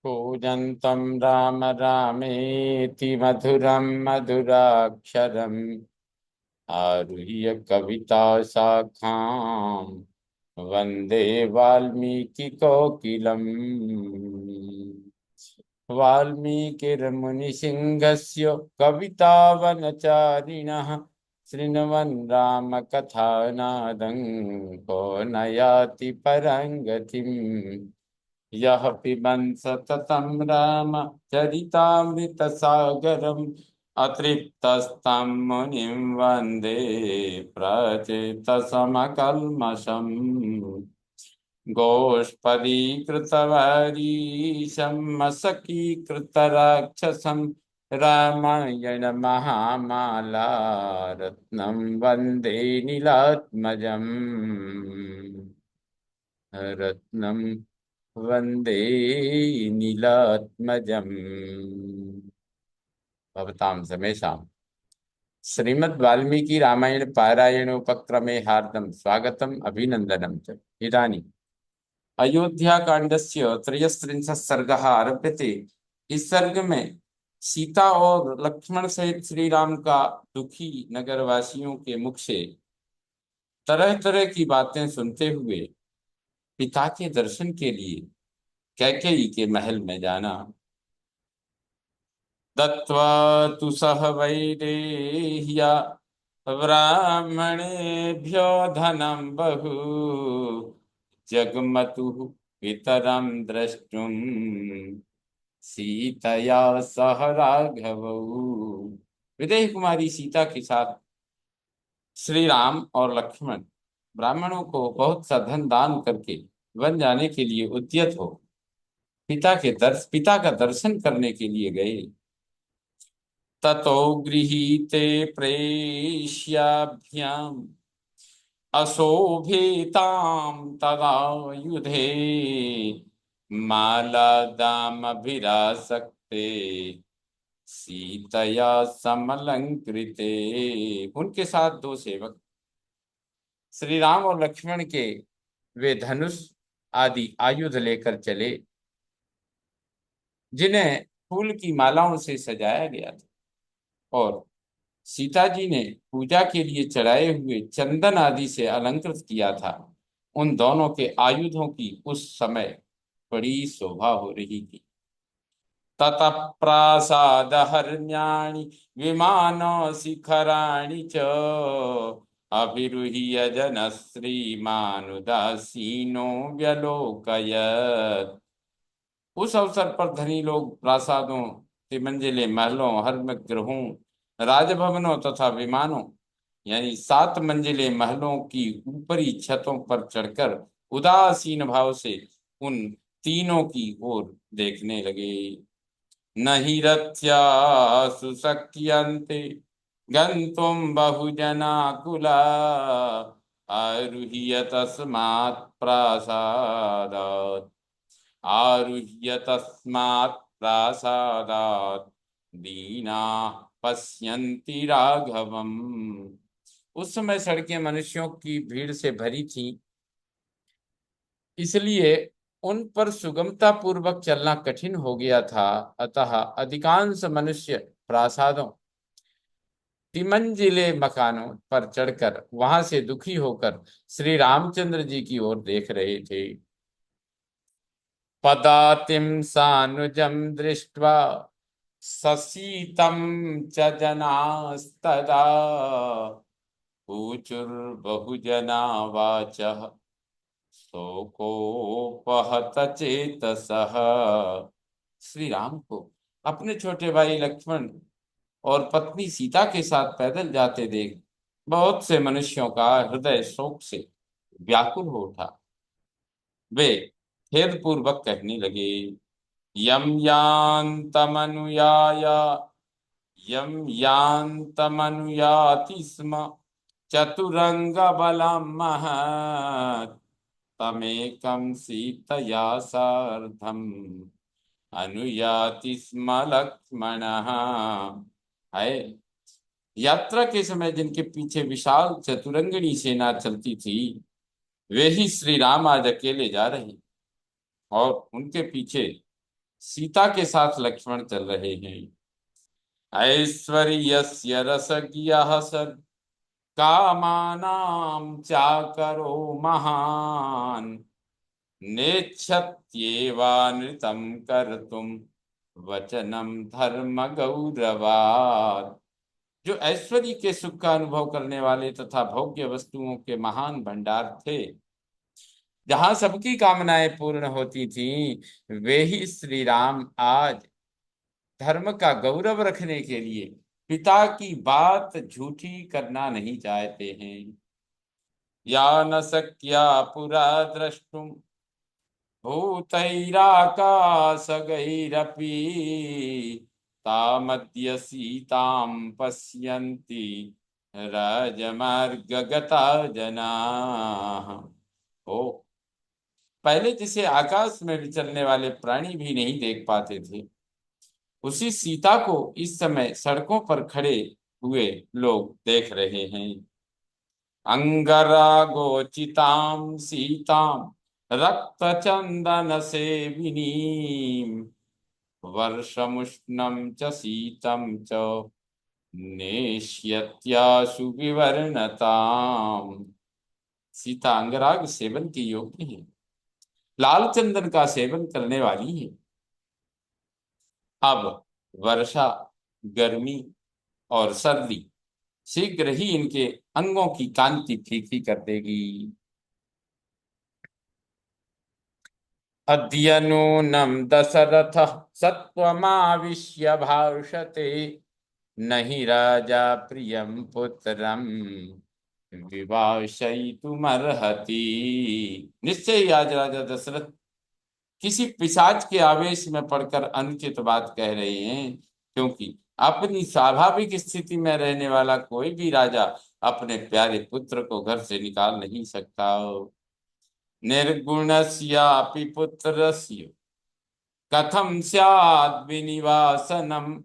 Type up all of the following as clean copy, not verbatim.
कूजन्तं राम रामेति मधुरं मधुराक्षरम् आरुह्य कविता शाखां वन्दे वाल्मीकिकोकिलम्। वाल्मीकिर्मुनिसिंहस्य कवितावनचारिणः शृण्वन् रामकथानादं को न याति परं गतिम्। यः पिबन् सततं रामचरितामृतसागरम् अतृप्तस्तं मुनिं वन्दे प्रचेतसमकल्मषम्। गोष्पदीकृतवारीशं मशकीकृतराक्षसं रामायण महामाला रत्नं वन्दे नीलात्मजम्। रत्नं वन्दे नीलात्मजम्। भवतां समेषां श्रीमद् वाल्मीकि रामायण पारायणोपक्रमे हार्दं स्वागतम् अभिनन्दनं च। इदानीम् अयोध्याकाण्डस्य त्रयस्त्रिंशः सर्गः आरभ्यते। इस सर्ग में सीता और लक्ष्मण सहित श्री राम का दुखी नगरवासियों के मुख से तरह तरह की बातें सुनते हुए पिता के दर्शन के लिए कैकेयी के महल में जाना। दत्वा तु सह वैदेह्या ब्राह्मणेभ्यो धनं बहु जगमतुः पितरं द्रष्टुं सीतया सह राघवौ। विदेह कुमारी सीता के साथ श्री राम और लक्ष्मण ब्राह्मणों को बहुत सा धन दान करके वन जाने के लिए उद्यत हो पिता का दर्शन करने के लिए गए। ततो गृहीते प्रेष्याभ्याम अशोभितां तदायुधे मालादामभिरासक्ते सीतया समलंकृते। उनके साथ दो सेवक श्री राम और लक्ष्मण के वे धनुष आदि आयुध लेकर चले जिन्हें फूल की मालाओं से सजाया गया था, और सीता जी ने पूजा के लिए चढ़ाए हुए चंदन आदि से अलंकृत किया था। उन दोनों के आयुधों की उस समय बड़ी शोभा हो रही थी। ततः प्रासादहर्म्याणि विमानो शिखराणि च अभिरुह्य जनः श्रीमानुदासीनो व्यलोकयत्। उस अवसर पर धनी लोग प्रासादों, तिमंजिले महलों, हर्म गृहों, राजभवनों तथा विमानों यानी 7 मंजिले महलों की ऊपरी छतों पर चढ़कर उदासीन भाव से उन तीनों की ओर देखने लगे। नहि रथ्या सुशक्यन्ते गन्तुं बहुजनाकुला आरुह्य तस्मात् प्रासादात् दीना पश्यन्ति राघवम्। उस समय सड़कें मनुष्यों की भीड़ से भरी थीं, इसलिए उन पर सुगमता पूर्वक चलना कठिन हो गया था। अतः अधिकांश मनुष्य प्रासादों, तिमंजिले मकानों पर चढ़कर वहां से दुखी होकर श्री रामचंद्र जी की ओर देख रहे थे। पदातिं सानुजं दृष्ट्वा ससीतं च जनास्तदा ऊचुर्बहुजना वाचः शोकोपहत चेतसः। श्री राम को अपने छोटे भाई लक्ष्मण और पत्नी सीता के साथ पैदल जाते देख बहुत से मनुष्यों का हृदय शोक से व्याकुल हो उठा। वे खेद पूर्वक कहने लगे, यम यान्तमनुयाय यम यान्तमनुयाति स्म चतुरंग बलम महत् तमेकं सीतया सार्धम अनुयाति स्म लक्ष्मणः। है यात्रा के समय जिनके पीछे विशाल चतुरंगिणी सेना चलती थी, वे ही श्री राम आज अकेले जा रहे और उनके पीछे सीता के साथ लक्ष्मण चल रहे हैं। ऐश्वर्यस्य रसज्ञः सन् कामानां चाकरो महान् नेच्छत्येवानृतं कर्तुं वचनम धर्म गौरवात्। जो ऐश्वर्य के सुख का अनुभव करने वाले तथा भोग्य वस्तुओं के महान भंडार थे, जहां सबकी कामनाएं पूर्ण होती थीं, वे ही श्री राम आज धर्म का गौरव रखने के लिए पिता की बात झूठी करना नहीं चाहते हैं। या न शक्या पुरा द्रष्टुम भूतैराकाशगैरपि तामद्य सीतां पश्यन्ति राजमार्गगता जनाः। ओ, पहले जिसे आकाश में विचरने वाले प्राणी भी नहीं देख पाते थे, उसी सीता को इस समय सड़कों पर खड़े हुए लोग देख रहे हैं। अंगरागोचितां सीतां रक्तचंदन सेविनीं वर्षमुष्णं च शीतं च नेष्यत्याशु विवर्णताम्। सीता अंगराग सेवन के योग्य है, लाल चंदन का सेवन करने वाली है। अब वर्षा, गर्मी और सर्दी शीघ्र ही इनके अंगों की कांति फीकी कर देगी। अद्य नूनं दशरथः सत्त्वमाविश्य भाषते नहि राजा प्रियं पुत्रं विभाषयितुमर्हति। निश्चय ही आज राजा दशरथ किसी पिशाच के आवेश में पड़कर अनुचित बात कह रहे हैं, क्योंकि अपनी स्वाभाविक स्थिति में रहने वाला कोई भी राजा अपने प्यारे पुत्र को घर से निकाल नहीं सकता। निर्गुणस्यापि पुत्रस्य कथं स्याद् विनिवासनम्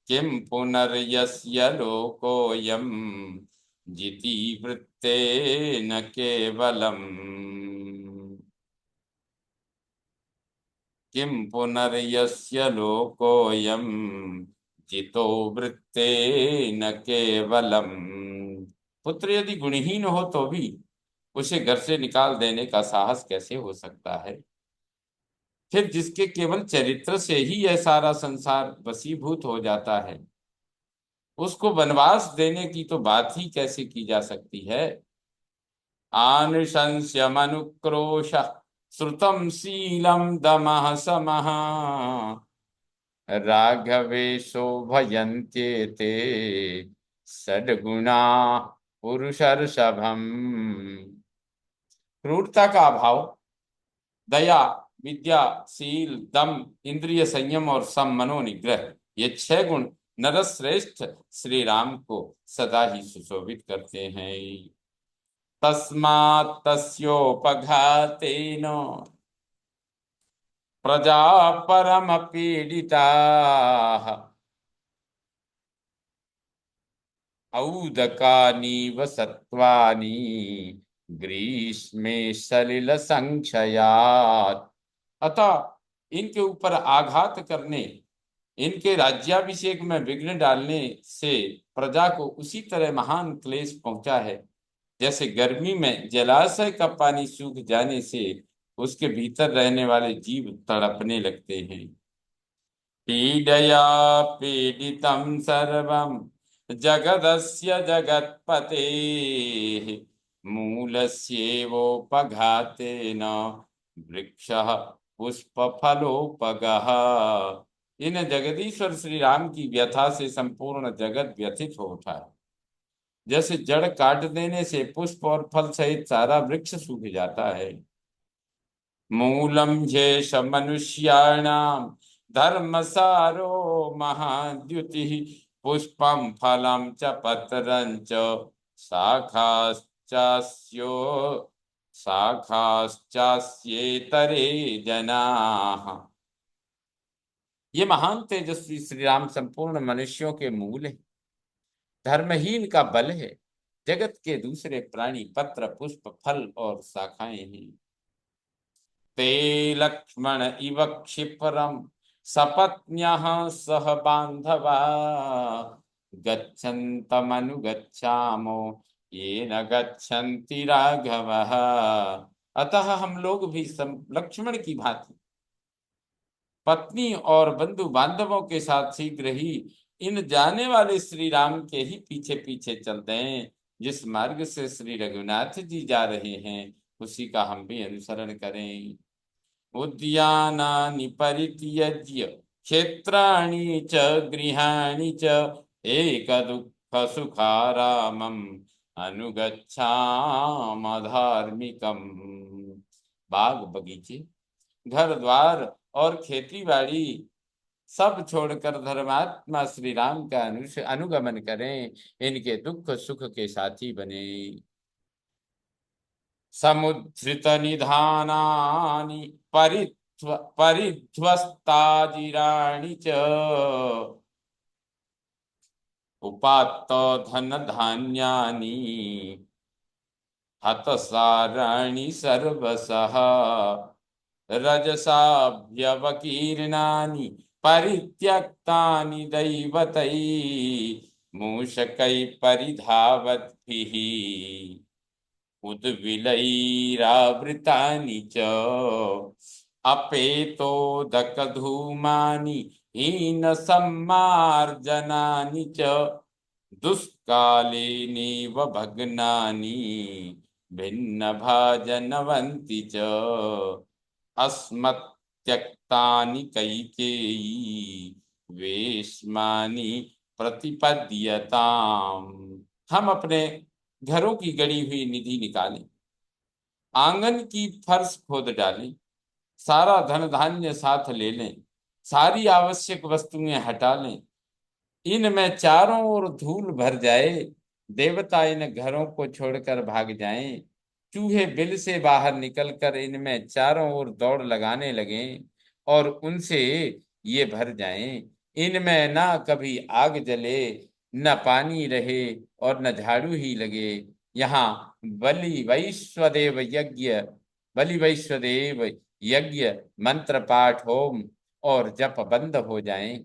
किं पुनर्यस्य लोकोऽयं जितिवृत्तेन केवलम् किं पुनर्यस्य लोकोऽयं जितो वृत्तेन केवलम्। पुत्र यदि गुणहीन हो तो भी उसे घर से निकाल देने का साहस कैसे हो सकता है? फिर जिसके केवल चरित्र से ही यह सारा संसार वशीभूत हो जाता है, उसको वनवास देने की तो बात ही कैसे की जा सकती है? आनुशंस्यमनुक्रोश श्रुतम शीलम दमः समः राघवेशो भयन्त्येते षड्गुणा पुरुषर्षभम्। क्रूरता का अभाव, दया, विद्या, शील, दम, इंद्रिय संयम और सम मनोनिग्रह, ये 6 गुण नरश्रेष्ठ श्री राम को सदा ही सुशोभित करते हैं। तस्मात् तस्योपघातेन प्रजा परम पीडिता औदकानीव सत्वानि ग्रीष्मे सलिल संक्षयात्। अतः इनके ऊपर आघात करने, इनके राज्याभिषेक में विघ्न डालने से प्रजा को उसी तरह महान क्लेश पहुंचा है, जैसे गर्मी में जलाशय का पानी सूख जाने से उसके भीतर रहने वाले जीव तड़पने लगते हैं। पीडया पीडितं सर्वं जगदस्य जगत्पतेः मूलस्येवोपघातेन वृक्षः पुष्पफलोपगः। इन जगदीश्वर श्री राम की व्यथा से संपूर्ण जगत व्यथित हो उठा है। जैसे जड़ काट देने से पुष्प और फल सहित सारा वृक्ष सूख जाता है। मूलम ह्येष मनुष्याणाम धर्मसारो महाद्युति पुष्पम फलम च पत्रं च शाखाश्चास्यो शाखाश्चास्येतरे जनाः। ये महान तेजस्वी श्री राम संपूर्ण मनुष्यों के मूल है, धर्महीन का बल है। जगत के दूसरे प्राणी पत्र, पुष्प, फल और शाखाएं हैं। ते लक्ष्मण इव क्षिप्रम सपत्न्यः सह बांधवा गच्छन्तमनुगच्छामो ये न गच्छन्ति राघवः। अतः हम लोग भी लक्ष्मण की भांति पत्नी और बंधु बांधवों के साथ शीघ्र ही इन जाने वाले श्री राम के ही पीछे पीछे चलते हैं। जिस मार्ग से श्री रघुनाथ जी जा रहे हैं उसी का हम भी अनुसरण करें। उद्यानानि परित्यज्य क्षेत्राणि च गृहाणि च एक दुःख सुखारामम् अनुगच्छाम धार्मिकम्। बाग बगीचे, घर द्वार और खेती बाड़ी सब छोड़कर धर्मात्मा श्री राम का अनुगमन करें, इनके दुख सुख के साथी बने। समुद्धृत निधानानि परिध्वस्ताजिराणि च उपात्त धन धान्यानि हतसाराणि सर्वशः रजसाभ्यवकीर्णानि परित्यक्तानि दैवतैः मूषकैः परिधावद्भिः उद्विलैरावृतानि च अपेतोदकधूमानि हीनसम्मार्जनानि च दुष्कालेनेव भग्नानि भिन्नभाजनवन्ति च अस्मत्यक्तानि कैकेयी वेश्मानि प्रतिपद्यताम्। हम अपने घरों की गड़ी हुई निधि निकालें, आंगन की फर्श खोद डालें, सारा धन धान्य साथ ले लें, सारी आवश्यक वस्तुएं हटा लें, इनमें चारों ओर धूल भर जाए, देवता इन घरों को छोड़कर भाग जाएं, चूहे बिल से बाहर निकलकर इनमें चारों ओर दौड़ लगाने लगें और उनसे ये भर जाएं। इनमें ना कभी आग जले, न पानी रहे और न झाड़ू ही लगे। यहाँ बलि वैश्वदेव यज्ञ बलि वैश्वदेव यज्ञ मंत्र पाठ होम और जप बंद हो जाएं,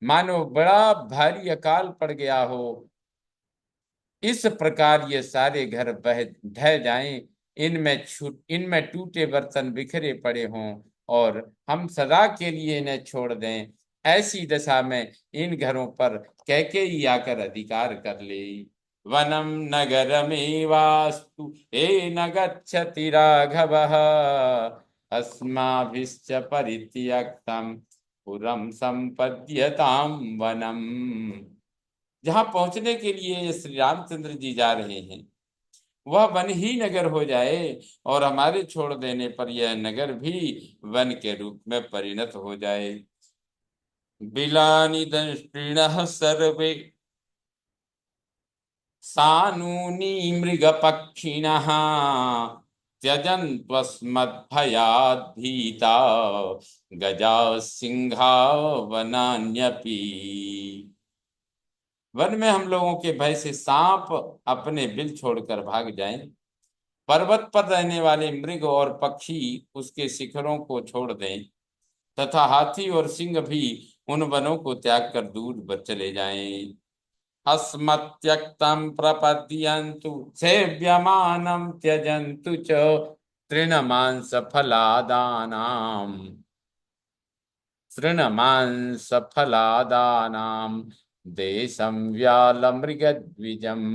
मानो बड़ा भारी अकाल पड़ गया हो। इस प्रकार ये सारे घर बह ढह जाएं, इनमें टूटे बर्तन बिखरे पड़े हों और हम सदा के लिए इन्हें छोड़ दें। ऐसी दशा में इन घरों पर कैकेयी आकर अधिकार कर ले। वनम नगरमेवास्तु येन गच्छति राघवः अस्माभिश्च परित्यक्तं पुरं संपद्यतां वनम। जहां पहुंचने के लिए श्री रामचंद्र जी जा रहे हैं वह वन ही नगर हो जाए और हमारे छोड़ देने पर यह नगर भी वन के रूप में परिणत हो जाए। बिलानि दंष्ट्रिणः सर्वे सानूनि मृगपक्षिणः त्यजन्त्वस्मद्भयात् भीता गजा सिंहा वनान्यपि। वन में हम लोगों के भय से सांप अपने बिल छोड़कर भाग जाएं, पर्वत पर रहने वाले मृग और पक्षी उसके शिखरों को छोड़ दें तथा हाथी और सिंह भी उन वनों को त्याग कर दूर चले जाएं। अस्मत्यक्तं प्रपद्यन्तु सेव्यमानं त्यजन्तु च तृणमांसफलादानां देशं व्यालमृगद्विजम्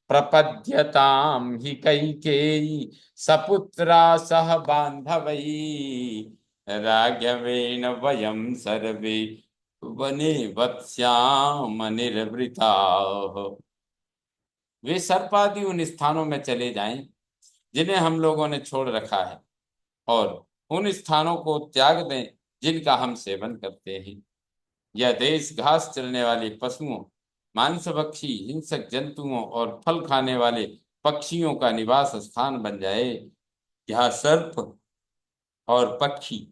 प्रपद्यतां हि कैकेयी सपुत्रा सह बान्धवै राघवेन वयं सर्वे वने वत्स्याम निर्वृताः। वे सर्पादि उन स्थानों में चले जाएं जिन्हें हम लोगों ने छोड़ रखा है और उन स्थानों को त्याग दें जिनका हम सेवन करते हैं। यह देश घास चलने वाले पशुओं, मांसभक्षी हिंसक जंतुओं और फल खाने वाले पक्षियों का निवास स्थान बन जाए। यहाँ सर्प और पक्षी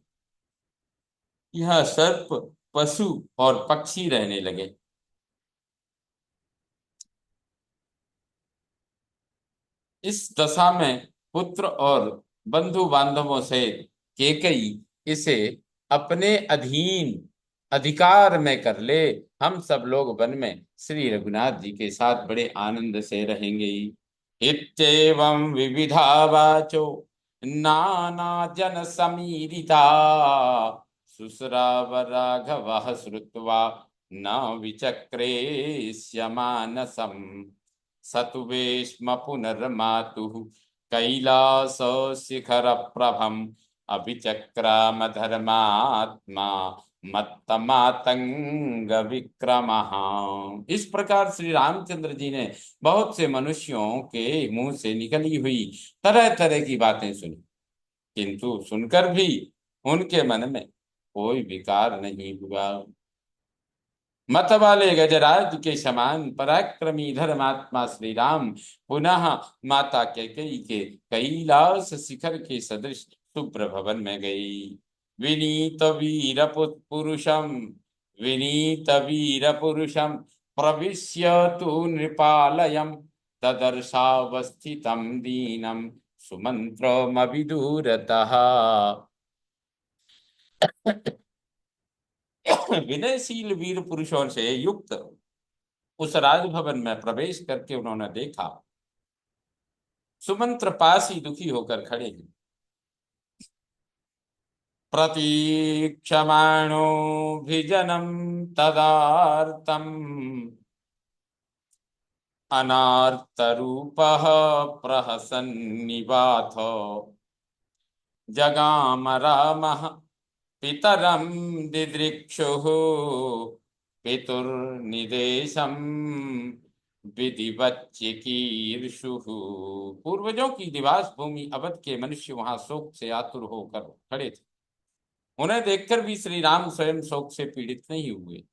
यहाँ सर्प पशु और पक्षी रहने लगे। इस दशा में पुत्र और बंधु बांधवों से केकई इसे अपने अधीन अधिकार में कर ले। हम सब लोग वन में श्री रघुनाथ जी के साथ बड़े आनंद से रहेंगे। इत्येवं विविधा वाचो नाना जन समीरिता शुश्राव राघवः श्रुत्वा न विचक्रेष्य मानसम् सतु वेश्म पुनर्मातुः कैलास शिखर प्रभम अभिचक्राम धर्मात्मा मत्तमातंग विक्रमः। इस प्रकार श्री रामचंद्र जी ने बहुत से मनुष्यों के मुंह से निकली हुई तरह तरह की बातें सुनी, किंतु सुनकर भी उनके मन में कोई विकार नहीं हुआ। मत वाले गजराज के समान पराक्रमी धर्मात्मा श्री राम पुनः माता कैकेयी के कैलाश शिखर के सदृश शुभ्र भवन में गई। विनीत वीर पुरुषम विनीत वीर पुरुषम प्रविश्य तु नृपालयम तदर्शावस्थितं दीनम सुमंत्रमविदूरतः। विनयशील वीर पुरुषों से युक्त उस राजभवन में प्रवेश करके उन्होंने देखा सुमंत्र पास ही दुखी होकर खड़े हैं। प्रतीक्षमाणो भिजनम तदार्तम अनार्तरूपः प्रहसन्निवाथ जगाम रामः पितरं दिदृक्षुः पितुर्निदेशम विधिवच्चिकीर्षुः। पूर्वजों की निवास भूमि अवध के मनुष्य वहां शोक से आतुर होकर खड़े थे। उन्हें देखकर भी श्री राम स्वयं शोक से पीड़ित नहीं हुए।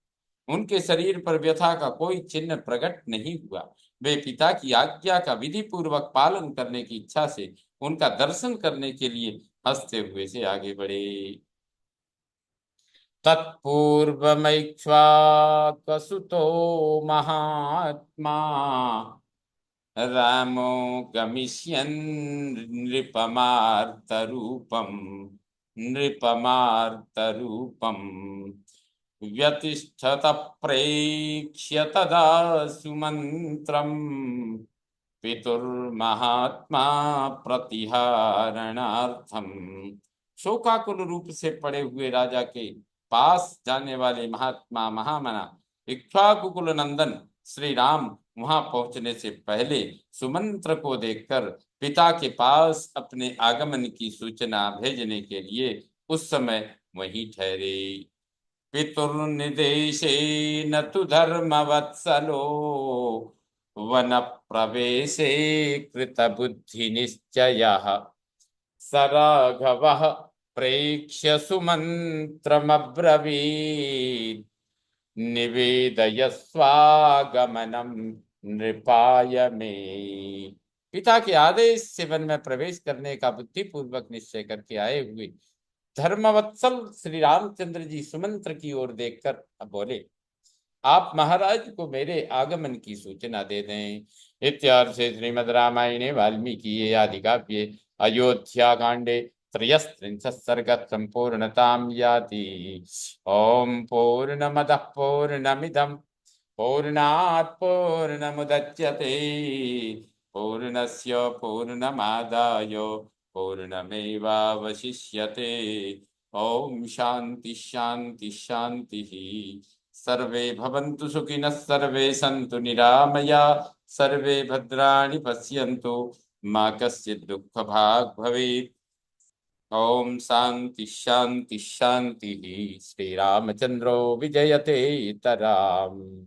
उनके शरीर पर व्यथा का कोई चिन्ह प्रकट नहीं हुआ। वे पिता की आज्ञा का विधि पूर्वक पालन करने की इच्छा से उनका दर्शन करने के लिए हंसते हुए से आगे बढ़े। तत्पूर्वमैक्ष्वाकसुतो महात्मा रामो गमिष्यन् नृपमार्तरूपम् व्यतिष्ठत प्रेक्ष्य तदा सुमन्त्रम् पितुर्महात्मा प्रतिहारणार्थम। शोकाकुल रूप से पड़े हुए राजा के पास जाने वाले महात्मा महामना इक्ष्वाकुकुल नंदन श्री राम वहां पहुंचने से पहले सुमंत्र को देखकर पिता के पास अपने आगमन की सूचना भेजने के लिए उस समय वहीं ठहरे। पितुर्निदेशे न तु धर्मवत्सलो वन प्रवेशे कृत बुद्धि निश्चय स राघवः प्रेक्ष्य सुमन्त्रमब्रवीत् निवेदयस्वागमनम नृपाय मे। पिता के आदेश से वन में प्रवेश करने का बुद्धिपूर्वक निश्चय करके आए हुए धर्मवत्सल श्री रामचंद्र जी सुमंत्र की ओर देखकर अब बोले, आप महाराज को मेरे आगमन की सूचना दे दें। इत्यार्षे श्रीमद् रामायणे वाल्मीकि आदि काव्ये अयोध्या कांडे त्रयस्त्रिंशत् सर्गः सम्पूर्णतां याति। ओम पूर्णमदः पूर्णमिदं पूर्णात् पूर्णमुदच्यते पूर्णस्य पूर्णमादाय पूर्णमेवावशिष्यते। ओम शांति शांति शांति। सर्वे भवन्तु सुखिनः सर्वे सन्तु निरामया सर्वे भद्राणि पश्यन्तु मा कश्चित् दुःखभाग् भवेत्। ओम शांति शांति शांति। श्री रामचंद्रो विजयते तरम्।